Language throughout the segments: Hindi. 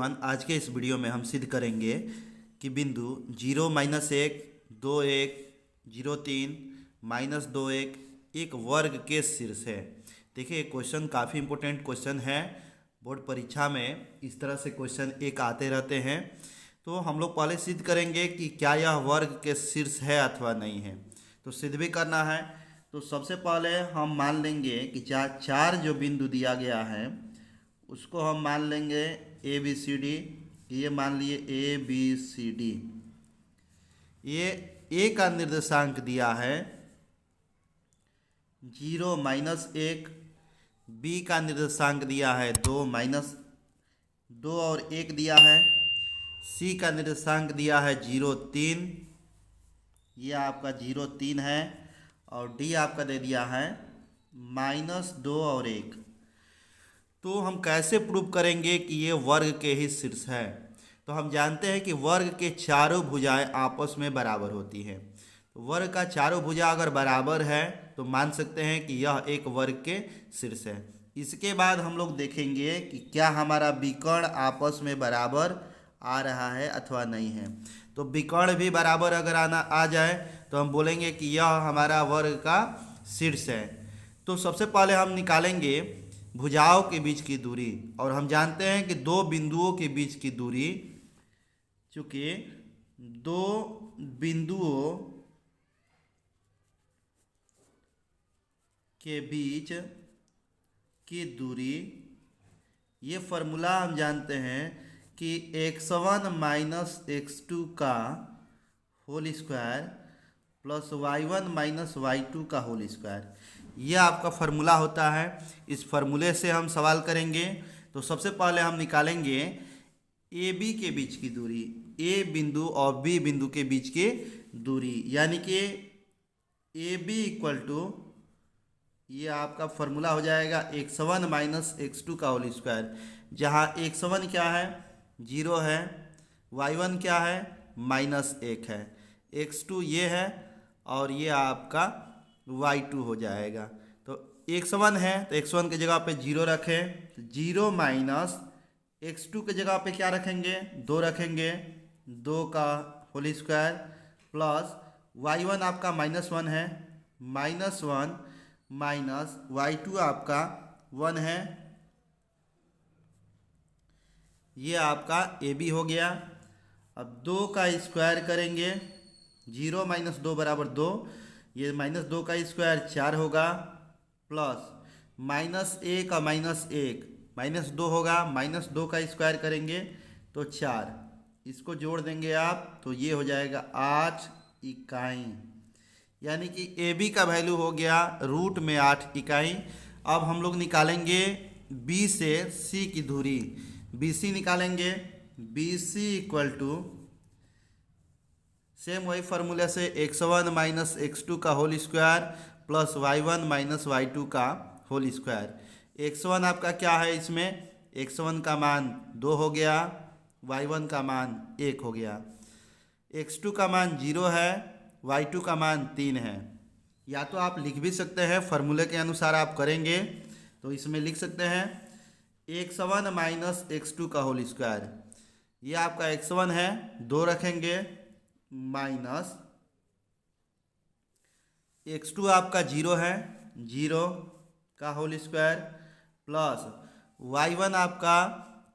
एवरीवन, आज के इस वीडियो में हम सिद्ध करेंगे कि बिंदु 0 -1 2 1 0 3 -2 1 एक वर्ग के शीर्ष है। देखिए क्वेश्चन काफ़ी इंपॉर्टेंट क्वेश्चन है। बोर्ड परीक्षा में इस तरह से क्वेश्चन एक आते रहते हैं। तो हम लोग पहले सिद्ध करेंगे कि क्या यह वर्ग के शीर्ष है अथवा नहीं है। तो सिद्ध भी करना है। तो सबसे पहले हम मान लेंगे कि चार जो बिंदु दिया गया है उसको हम मान लेंगे ए बी सी डी। ये मान लिए ए बी सी डी। ये ए का निर्देशांक दिया है 0 -1, बी का निर्देशांक दिया है 2 और 1 दिया है, सी का निर्देशांक दिया है 0 3, ये आपका 0 3 है, और डी आपका दे दिया है -2 और 1। तो हम कैसे प्रूव करेंगे कि ये वर्ग के ही शीर्ष है। तो हम जानते हैं कि वर्ग के चारों भुजाएं आपस में बराबर होती हैं। तो वर्ग का चारों भुजा अगर बराबर है तो मान सकते हैं कि यह एक वर्ग के शीर्ष है। इसके बाद हम लोग देखेंगे कि क्या हमारा विकर्ण आपस में बराबर आ रहा है अथवा नहीं है। तो विकर्ण भी बराबर अगर आ जाए तो हम बोलेंगे कि यह हमारा वर्ग का शीर्ष है। तो सबसे पहले हम निकालेंगे भुजाओं के बीच की दूरी, और हम जानते हैं कि दो बिंदुओं के बीच की दूरी, चूंकि दो बिंदुओं के बीच की दूरी, ये फॉर्मूला हम जानते हैं कि x1 - x2 का whole square plus y1 - y2 का होल स्क्वायर, यह आपका फार्मूला होता है। इस फार्मूले से हम सवाल करेंगे। तो सबसे पहले हम निकालेंगे ए बी के बीच की दूरी, ए बिंदु और बी बिंदु के बीच की दूरी, यानी कि ए बी इक्वल टू, ये आपका फार्मूला हो जाएगा x1 - x2 का होल स्क्वायर, जहाँ x1 क्या है 0 है, y1 क्या है -1 है, x2 ये है, और ये आपका y2 हो जाएगा। तो x1 है तो x1 के जगह पे 0 रखें, 0 - x2 के जगह पे क्या रखेंगे 2 रखेंगे, 2 का होल स्क्वायर प्लस y1 आपका -1 है, -1 माइनस y2 आपका 1 है, ये आपका ए बी हो गया। अब 2 का स्क्वायर करेंगे, 0 - 2 बराबर 2, ये -2 का स्क्वायर 4 होगा, प्लस -1 और -1 -2 होगा, -2 का स्क्वायर करेंगे तो 4, इसको जोड़ देंगे आप तो ये हो जाएगा 8 इकाई, यानी कि ए बी का वैल्यू हो गया √8 इकाई। अब हम लोग निकालेंगे बी से सी की दूरी, बी सी निकालेंगे, B C equal to same वही फार्मूले से x1 - x2 का whole square plus y1 - y2 का होल स्क्वायर। x1 आपका क्या है, इसमें x1 का मान 2 हो गया, y1 का मान 1 हो गया, x2 का मान 0 है, y2 का मान 3 है। या तो आप लिख भी सकते हैं, फार्मूले के अनुसार आप करेंगे तो इसमें लिख सकते हैं x1 - x2 का होल स्क्वायर, ये आपका x1 है, 2 रखेंगे, माइनस x2 आपका 0 है, 0 का होल स्क्वायर प्लस y1 आपका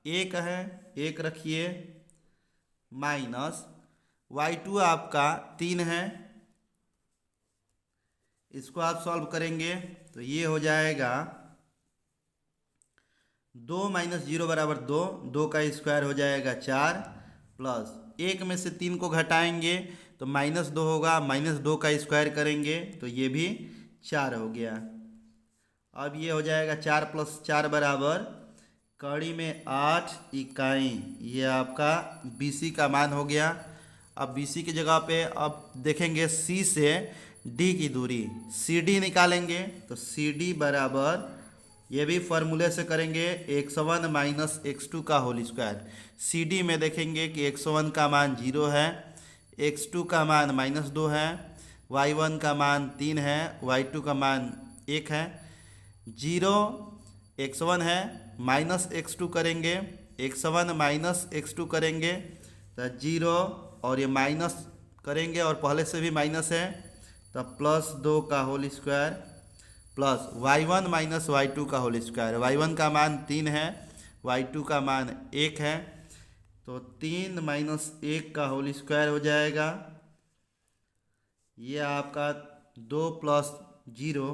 1 है, 1 रखिए, माइनस y2 आपका 3 है। इसको आप सॉल्व करेंगे तो ये हो जाएगा 2 - 0 बराबर 2, 2 का स्क्वायर हो जाएगा 4, प्लस 1 में से 3 को घटाएंगे तो -2 होगा, -2 का स्क्वायर करेंगे तो ये भी 4 हो गया। अब ये हो जाएगा 4 + 4 बराबर कड़ी में 8 इकाई, ये आपका बी सी का मान हो गया। अब बी सी की जगह पे अब देखेंगे सी से डी की दूरी, सी डी निकालेंगे तो सी डी बराबर, ये भी फार्मूले से करेंगे x1 - x2 का होल स्क्वायर। सी डी में देखेंगे कि x1 का मान 0 है, x2 का मान -2 है, y1 का मान 3 है, y2 का मान 1 है। 0 x1 है, -x2 करेंगे x1 माइनस x2 करेंगे तो 0, और ये माइनस करेंगे और पहले से भी माइनस है तो +2 का whole square plus y1 minus y2 का होल स्क्वायर। y1 का मान 3 है, y2 का मान 1 है, तो 3 माइनस 1 का होल स्क्वायर हो जाएगा। ये आपका 2 प्लस 0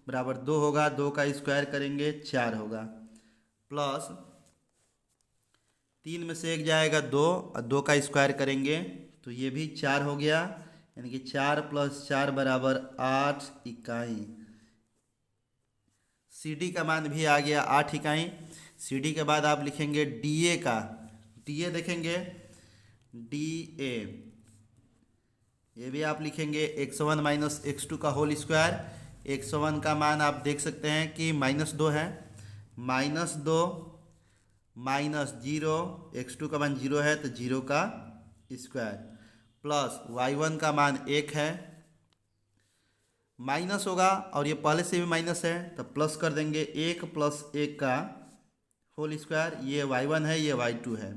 बराबर 2 होगा, 2 का स्क्वायर करेंगे 4 होगा, प्लस 3 में से 1 जाएगा 2 और 2 का स्क्वायर करेंगे तो ये भी 4 हो गया, यानी कि 4 + 4 बराबर 8 इकाई। CD का मान भी आ गया 8 इकाई। CD के बाद आप लिखेंगे DA का, DA देखेंगे DA, ये भी आप लिखेंगे x1 माइनस x2 का होल स्क्वायर। x1 का मान आप देख सकते हैं कि -2 है, -2 माइनस 0, x2 का मान 0 है तो 0 का स्क्वायर, प्लस y1 का मान 1 है, माइनस होगा और ये पहले से भी माइनस है तो प्लस कर देंगे, 1 + 1 का होल स्क्वायर। ये y1 है, ये y2 है।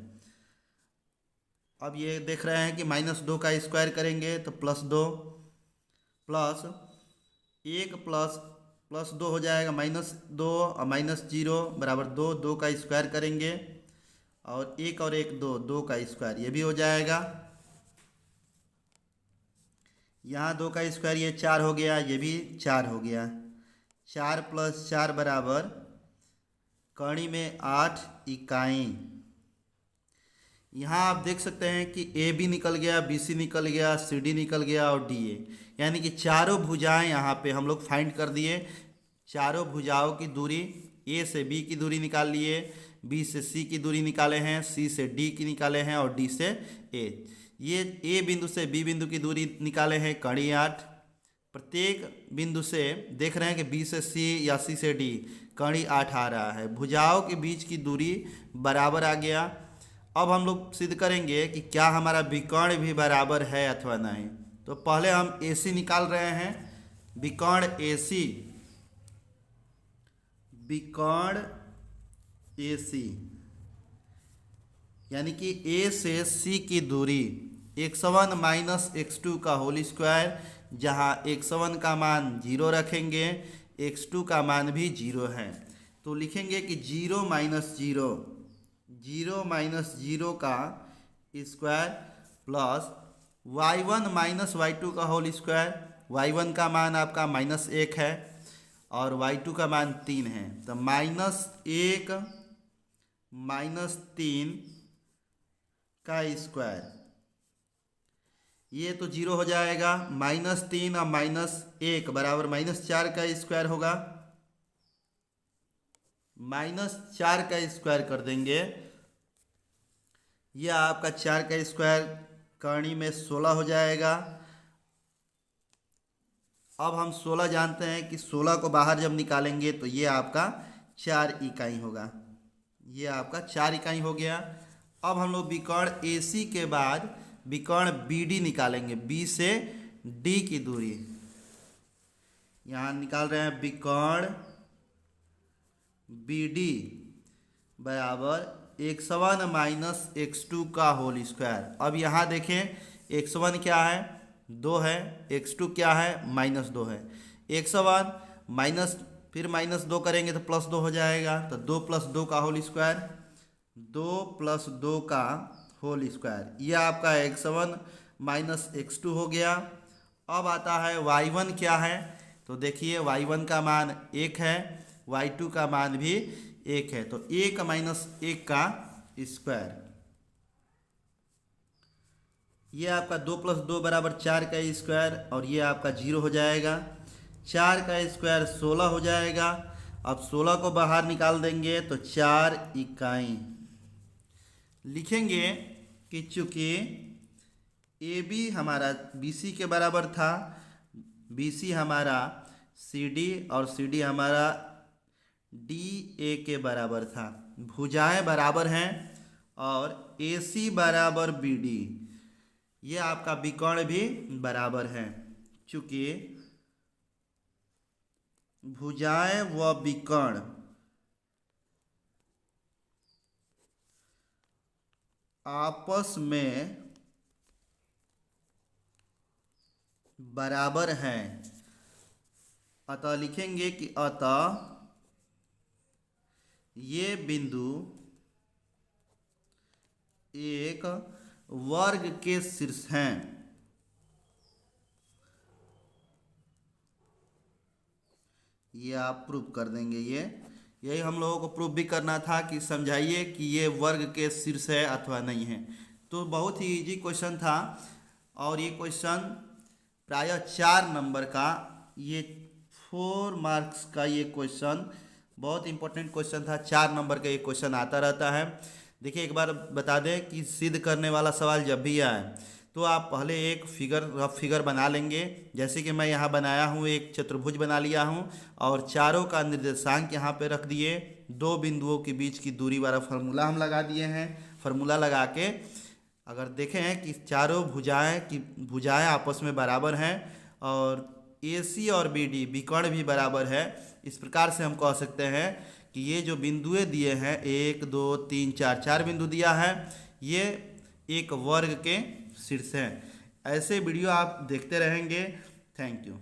अब ये देख रहे हैं कि -2 का स्क्वायर करेंगे तो +2, प्लस 1 प्लस 2 हो जाएगा -2 और -0 बराबर 2, 2 का स्क्वायर करेंगे और 1 और 1 2, 2 का स्क्वायर, ये भी हो जाएगा। यहाँ 2 का स्क्वायर, ये 4 हो गया, ये भी 4 हो गया। 4 + 4 बराबर कड़ी में 8 इकाई। यहाँ आप देख सकते हैं कि AB निकल गया, BC निकल गया, CD निकल गया और DA, यानी कि चारों भुजाएं यहाँ पे हम लोग फाइंड कर दिए। चारों भुजाओं की दूरी, A से B की दूरी निकाल लिए, B से C की दूरी निकाले हैं, C से D की निकाले हैं और D से A। ये A बिंदु से B बिंदु की दूरी निकाले हैं कड़ी 8। प्रत्येक बिंदु से देख रहे हैं कि B से C या C से D कड़ी 8 आ रहा है। भुजाओं के बीच की दूरी बराबर आ गया। अब हम लोग सिद्ध करेंगे कि क्या हमारा विकर्ण भी बराबर है अथवा नहीं। तो पहले हम AC निकाल रहे हैं। विकर्ण AC, विकर्ण AC यानी कि A से C की दूरी x1 माइनस x2 का होल स्क्वायर, जहाँ x1 का मान 0 रखेंगे, x2 का मान भी 0 है, तो लिखेंगे कि 0 माइनस 0, 0 माइनस 0 का square plus y1 minus y2 का होल स्क्वायर। y1 का मान आपका -1 है और y2 का मान 3 है, तो -1 -3 का स्क्वायर, ये तो 0 हो जाएगा। -3 और -1 बराबर -4 का स्क्वायर होगा। -4 का स्क्वायर कर देंगे, यह आपका 4 का स्क्वायर करनी में 16 हो जाएगा। अब हम 16 जानते हैं कि 16 को बाहर जब निकालेंगे तो ये आपका 4 इकाई होगा, ये आपका 4 इकाई हो गया। अब हम लोग विकर्ण AC के बाद विकर्ण BD निकालेंगे, B से D की दूरी यहाँ निकाल रहे हैं। विकर्ण BD बराबर x1 माइनस x2 का होल स्क्वायर। अब यहाँ देखें x1 क्या है, 2 है, x2 क्या है, -2 है। x1 माइनस फिर -2 करेंगे तो +2 हो जाएगा, तो 2 + 2 का होल स्क्वायर, 2 + 2 का होल स्क्वायर, यह आपका x1 माइनस x2 हो गया। अब आता है y1 क्या है, तो देखिए y1 का मान 1 है, y2 का मान भी 1 है, तो 1 - 1 का स्क्वायर, ये आपका 2 + 2 बराबर 4 का स्क्वायर और ये आपका 0 हो जाएगा। 4 का स्क्वायर 16 हो जाएगा। अब 16 को बाहर निकाल देंगे तो 4 इकाई। लिखेंगे कि चूँकि AB हमारा BC के बराबर था, BC हमारा CD और CD हमारा DA के बराबर था, भुजाएं बराबर हैं और AC बराबर BD, ये आपका विकर्ण भी बराबर है। चूँकि भुजाएं व विकर्ण आपस में बराबर हैं, अतः लिखेंगे कि अतः ये बिंदु एक वर्ग के शीर्ष हैं। ये आप प्रूव कर देंगे। यही हम लोगों को प्रूव भी करना था कि समझाइए कि ये वर्ग के शीर्ष है अथवा नहीं है। तो बहुत ही इजी क्वेश्चन था और ये क्वेश्चन प्रायः 4 नंबर का, ये 4 मार्क्स का ये क्वेश्चन बहुत इंपॉर्टेंट क्वेश्चन था। 4 नंबर का ये क्वेश्चन आता रहता है। देखिए एक बार बता दें कि सिद्ध करने वाला सवाल जब भी आए तो आप पहले एक रफ फिगर बना लेंगे। जैसे कि मैं यहाँ बनाया हूँ, एक चतुर्भुज बना लिया हूँ और चारों का निर्देशांक यहाँ पे रख दिए। 2 बिंदुओं के बीच की दूरी वाला फार्मूला हम लगा दिए हैं। फार्मूला लगा के अगर देखें कि चारों भुजाएं आपस में बराबर हैं और AC और BD विकर्ण भी बराबर है, इस प्रकार से हम कह सकते हैं कि ये जो बिंदुएं दिए हैं 1 2 3 4 4 बिंदु दिया है, ये एक वर्ग के शीर्ष हैं। ऐसे वीडियो आप देखते रहेंगे। Thank you.